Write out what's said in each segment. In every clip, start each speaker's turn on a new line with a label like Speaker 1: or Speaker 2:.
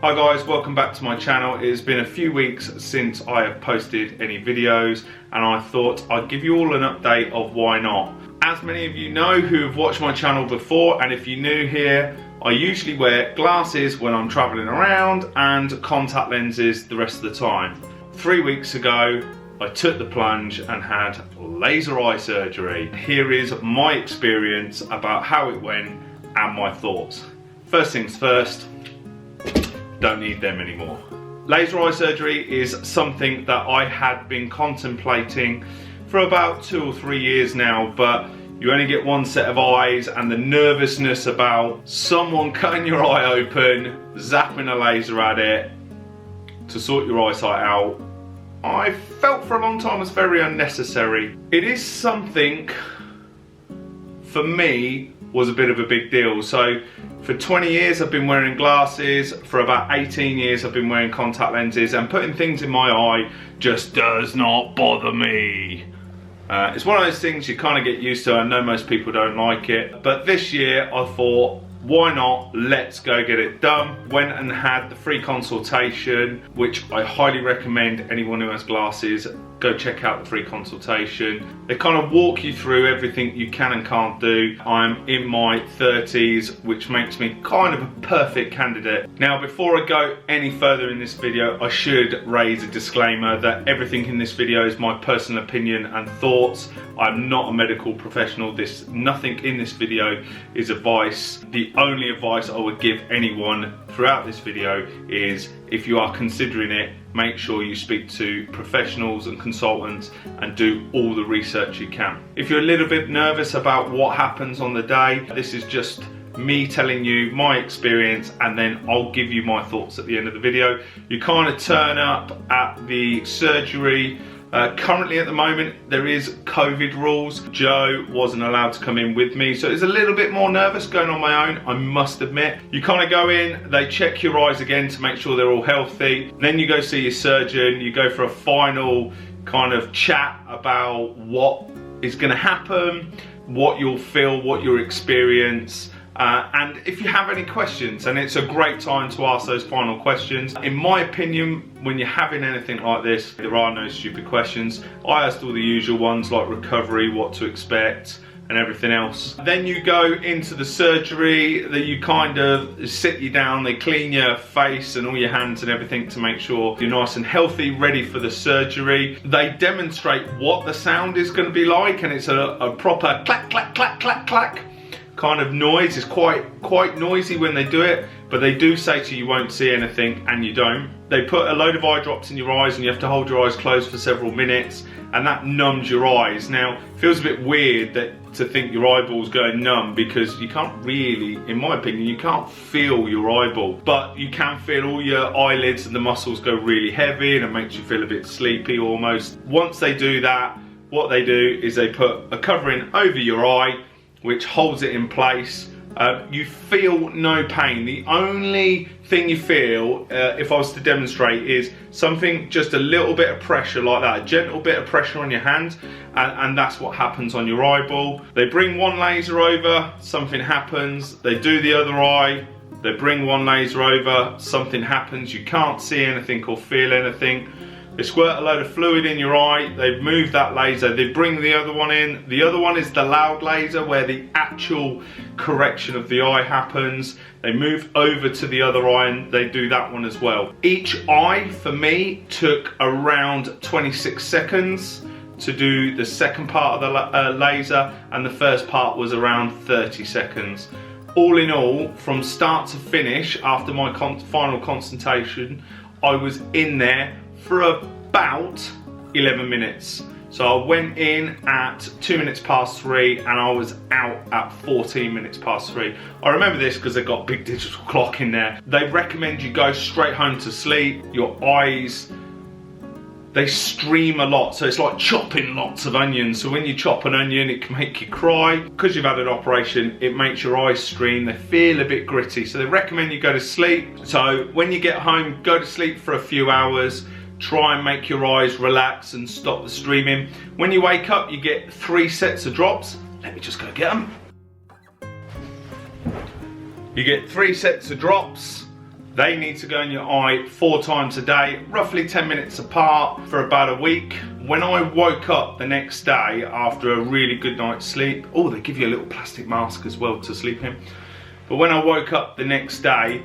Speaker 1: Hi guys, welcome back to my channel. It has been a few weeks since I have posted any videos and I thought I'd give you all an update of why not. As many of you know who have watched my channel before, and if you're new here, I usually wear glasses when I'm traveling around and contact lenses the rest of the time. 3 weeks ago, I took the plunge and had laser eye surgery. Here is my experience about how it went and my thoughts. First things first, don't need them anymore. Laser eye surgery is something that I had been contemplating for about 2 or 3 years now, but you only get one set of eyes, and the nervousness about someone cutting your eye open, zapping a laser at it to sort your eyesight out, I felt for a long time was very unnecessary. It is something, for me, was a bit of a big deal. So for 20 years I've been wearing glasses, for about 18 years I've been wearing contact lenses, and putting things in my eye just does not bother me. It's one of those things you kind of get used to. I know most people don't like it, but this year I thought, why not, let's go get it done. Went and had the free consultation, which I highly recommend anyone who has glasses, go check out the free consultation. They kind of walk you through everything you can and can't do. I'm in my 30s, which makes me kind of a perfect candidate. Now, before I go any further in this video, I should raise a disclaimer that everything in this video is my personal opinion and thoughts. I'm not a medical professional. Nothing in this video is advice. The only advice I would give anyone throughout this video is, if you are considering it, make sure you speak to professionals and consultants and do all the research you can. If you're a little bit nervous about what happens on the day, this is just me telling you my experience, and then I'll give you my thoughts at the end of the video. You kind of turn up at the surgery. Currently at the moment there is COVID rules. Joe wasn't allowed to come in with me, so it's a little bit more nervous going on my own, I must admit. You kind of go in, they check your eyes again to make sure they're all healthy, then you go see your surgeon, you go for a final kind of chat about what is going to happen, what you'll feel, what you'll experience. And if you have any questions, and it's a great time to ask those final questions. In my opinion, when you're having anything like this, there are no stupid questions. I asked all the usual ones like recovery, what to expect, and everything else. Then you go into the surgery, that you kind of sit you down, they clean your face and all your hands and everything to make sure you're nice and healthy, ready for the surgery. They demonstrate what the sound is going to be like, and it's a proper clack, clack, clack, clack, clack kind of noise. It's quite noisy when they do it, but they do say to you, you won't see anything, and you don't. They put a load of eye drops in your eyes and you have to hold your eyes closed for several minutes, and that numbs your eyes. Now, it feels a bit weird to think your eyeball's going numb, because you can't really, in my opinion, you can't feel your eyeball, but you can feel all your eyelids and the muscles go really heavy, and it makes you feel a bit sleepy almost. Once they do that, what they do is they put a covering over your eye which holds it in place. You feel no pain. The only thing you feel, if I was to demonstrate, is something, just a little bit of pressure like that, a gentle bit of pressure on your hand, and that's what happens on your eyeball. They bring one laser over, something happens. They do the other eye, they bring one laser over, something happens. You can't see anything or feel anything. They squirt a load of fluid in your eye, they move that laser, they bring the other one in. The other one is the loud laser, where the actual correction of the eye happens. They move over to the other eye and they do that one as well. Each eye, for me, took around 26 seconds to do the second part of the laser, and the first part was around 30 seconds. All in all, from start to finish, after my final consultation, I was in there for about 11 minutes. So I went in at 2 minutes past 3 and I was out at 14 minutes past 3. I remember this because they've got a big digital clock in there. They recommend you go straight home to sleep. Your eyes, they stream a lot, so it's like chopping lots of onions. So when you chop an onion, it can make you cry. Because you've had an operation, it makes your eyes stream. They feel a bit gritty, so they recommend you go to sleep. So when you get home, go to sleep for a few hours. Try and make your eyes relax and stop the streaming. When you wake up, you get 3 sets of drops. Let me just go get them. You get 3 sets of drops. They need to go in your eye 4 times a day, roughly 10 minutes apart for about a week. When I woke up the next day after a really good night's sleep, oh, they give you a little plastic mask as well to sleep in. But when I woke up the next day,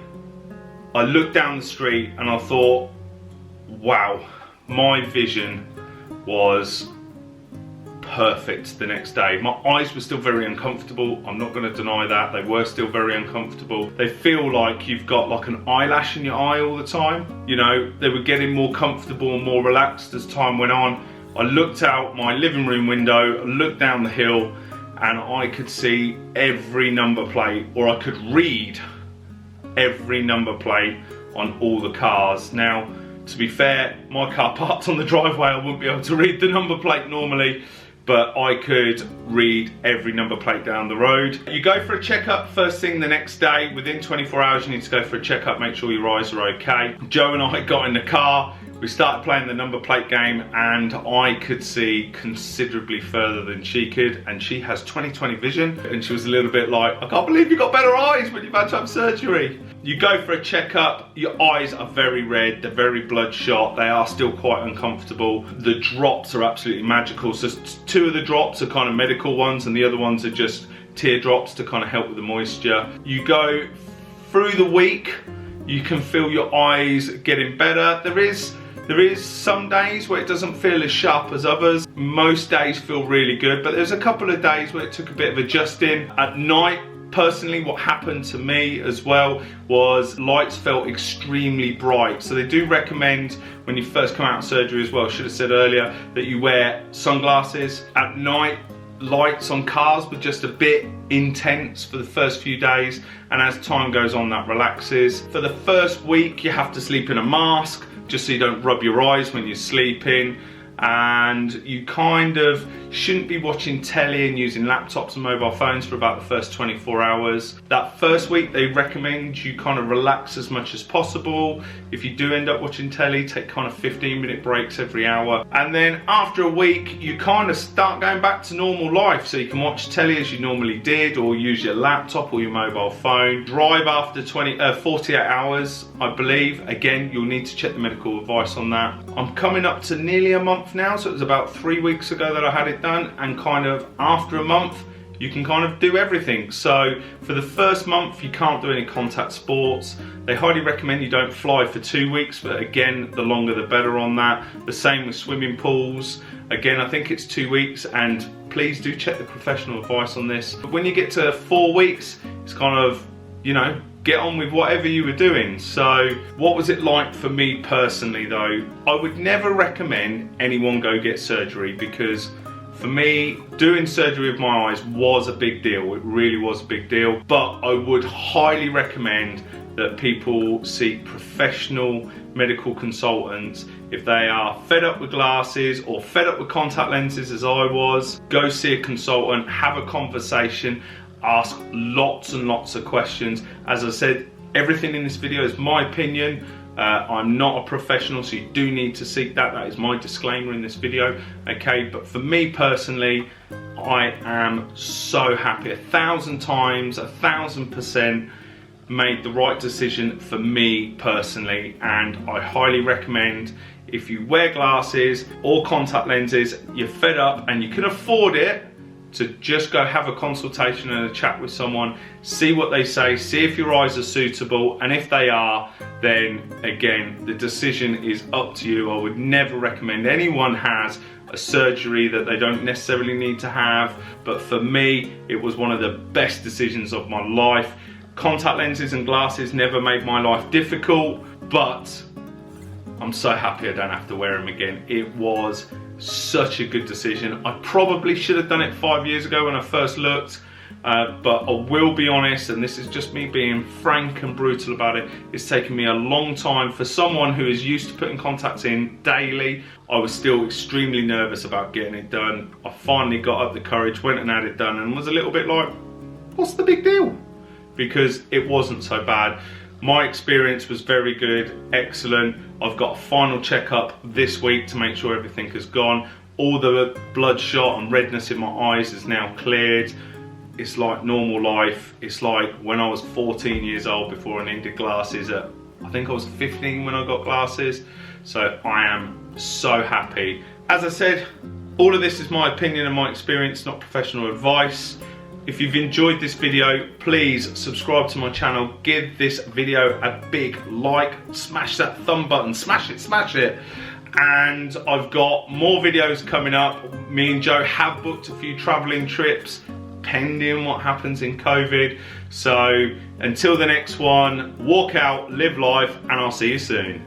Speaker 1: I looked down the street and I thought, wow, my vision was perfect the next day. My eyes were still very uncomfortable, I'm not going to deny that. They were still very uncomfortable. They feel like you've got like an eyelash in your eye all the time. You know, they were getting more comfortable and more relaxed as time went on. I looked out my living room window, looked down the hill, and I could see every number plate, or I could read every number plate on all the cars. Now, to be fair, my car parked on the driveway, I wouldn't be able to read the number plate normally, but I could read every number plate down the road. You go for a checkup first thing the next day. Within 24 hours you need to go for a checkup, make sure your eyes are okay. Joe and I got in the car, we started playing the number plate game, and I could see considerably further than she could, and she has 20/20 vision, and she was a little bit like, I can't believe you've got better eyes when you've had to have surgery. You go for a checkup, your eyes are very red, they're very bloodshot, they are still quite uncomfortable. The drops are absolutely magical, so 2 of the drops are kind of medical ones and the other ones are just teardrops to kind of help with the moisture. You go through the week, you can feel your eyes getting better. There is some days where it doesn't feel as sharp as others. Most days feel really good, but there's a couple of days where it took a bit of adjusting. At night, personally, what happened to me as well was lights felt extremely bright. So they do recommend when you first come out of surgery as well, should have said earlier, that you wear sunglasses. At night, lights on cars were just a bit intense for the first few days, and as time goes on that relaxes. For the first week you have to sleep in a mask just so you don't rub your eyes when you're sleeping, and you kind of shouldn't be watching telly and using laptops and mobile phones for about the first 24 hours. That first week they recommend you kind of relax as much as possible. If you do end up watching telly, take kind of 15-minute breaks every hour, and then after a week you kind of start going back to normal life, so you can watch telly as you normally did, or use your laptop or your mobile phone. Drive after 48 hours, I believe. Again, you'll need to check the medical advice on that. I'm coming up to nearly a month now, so it was about 3 weeks ago that I had it done, and kind of after a month you can kind of do everything. So for the first month you can't do any contact sports. They highly recommend you don't fly for 2 weeks, but again, the longer the better on that. The same with swimming pools. Again, I think it's 2 weeks, and please do check the professional advice on this. But when you get to 4 weeks, it's kind of, you know, get on with whatever you were doing. So what was it like for me personally though? I would never recommend anyone go get surgery, because for me, doing surgery of my eyes was a big deal. It really was a big deal. But I would highly recommend that people seek professional medical consultants. If they are fed up with glasses or fed up with contact lenses as I was, go see a consultant, have a conversation, ask lots and lots of questions. As I said, everything in this video is my opinion. I'm not a professional, so you do need to seek that. That is my disclaimer in this video, okay? But for me personally, I am so happy. 1,000 times, 1,000% made the right decision for me personally, and I highly recommend, if you wear glasses or contact lenses, you're fed up and you can afford it, to just go have a consultation and a chat with someone, see what they say, see if your eyes are suitable, and if they are, then again, the decision is up to you. I would never recommend anyone has a surgery that they don't necessarily need to have, but for me, it was one of the best decisions of my life. Contact lenses and glasses never made my life difficult, but I'm so happy I don't have to wear them again. It was such a good decision. I probably should have done it 5 years ago when I first looked, but I will be honest, and this is just me being frank and brutal about it, it's taken me a long time. For someone who is used to putting contacts in daily, I was still extremely nervous about getting it done. I finally got up the courage, went and had it done, and was a little bit like, what's the big deal? Because it wasn't so bad. My experience was very good, excellent. I've got a final checkup this week to make sure everything has gone. All the bloodshot and redness in my eyes is now cleared. It's like normal life. It's like when I was 14 years old before I needed glasses at I think I was 15 when I got glasses. So I am so happy. As I said, all of this is my opinion and my experience, not professional advice. If you've enjoyed this video, please subscribe to my channel, give this video a big like, smash that thumb button, smash it. And I've got more videos coming up. Me and Joe have booked a few traveling trips, pending what happens in COVID. So until the next one, walk out, live life, and I'll see you soon.